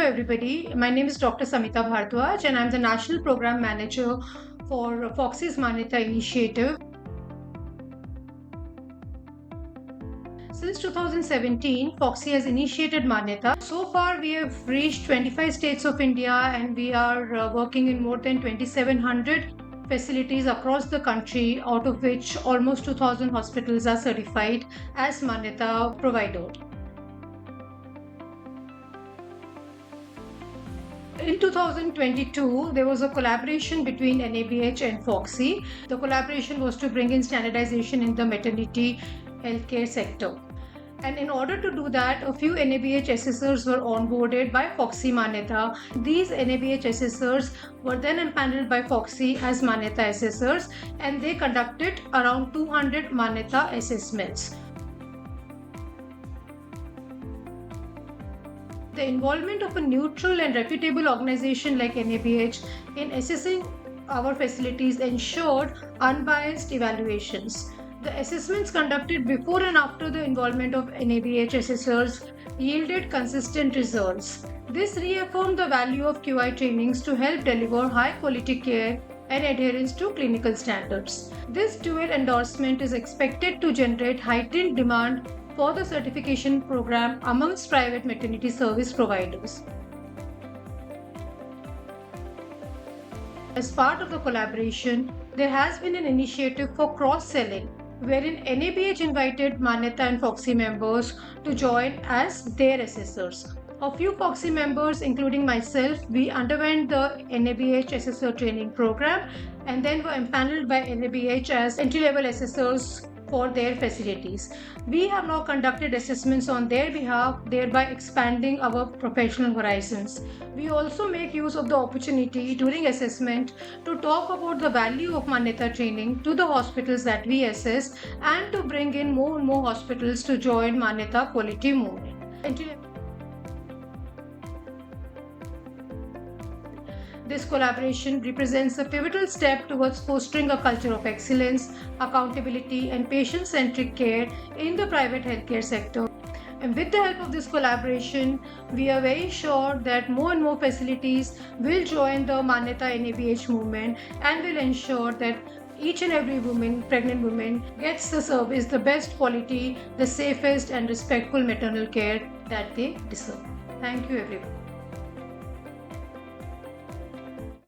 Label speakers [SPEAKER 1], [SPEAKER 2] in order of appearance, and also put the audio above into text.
[SPEAKER 1] everybody. My name is Dr. Samita Bhardwaj, and I'm the National Program Manager for Foxy's Manyata Initiative. Since 2017, Foxy has initiated Manyata. So far, we have reached 25 states of India, and we are working in more than 2,700 facilities across the country, out of which almost 2,000 hospitals are certified as Manyata provider. In 2022, there was a collaboration between NABH and Foxy. The collaboration was to bring in standardization in the maternity healthcare sector. And in order to do that, a few NABH assessors were onboarded by Foxy Manyata. These NABH assessors were then empaneled by Foxy as Manyata assessors, and they conducted around 200 Manyata assessments. The involvement of a neutral and reputable organization like NABH in assessing our facilities ensured unbiased evaluations. The assessments conducted before and after the involvement of NABH assessors yielded consistent results. This reaffirmed the value of QI trainings to help deliver high quality care and adherence to clinical standards. This dual endorsement is expected to generate heightened demand for the certification program amongst private maternity service providers. As part of the collaboration, there has been an initiative for cross-selling, wherein NABH invited Manyata and Foxy members to join as their assessors. A few Foxy members, including myself, we underwent the NABH assessor training program and then were empaneled by NABH as entry-level assessors for their facilities. We have now conducted assessments on their behalf, thereby expanding our professional horizons. We also make use of the opportunity during assessment to talk about the value of Manyata training to the hospitals that we assess and to bring in more and more hospitals to join Manyata quality movement. This collaboration represents a pivotal step towards fostering a culture of excellence, accountability, and patient-centric care in the private healthcare sector. And with the help of this collaboration, we are very sure that more and more facilities will join the Manyata NABH movement and will ensure that each and every pregnant woman, gets the service, the best quality, the safest and respectful maternal care that they deserve. Thank you, everyone.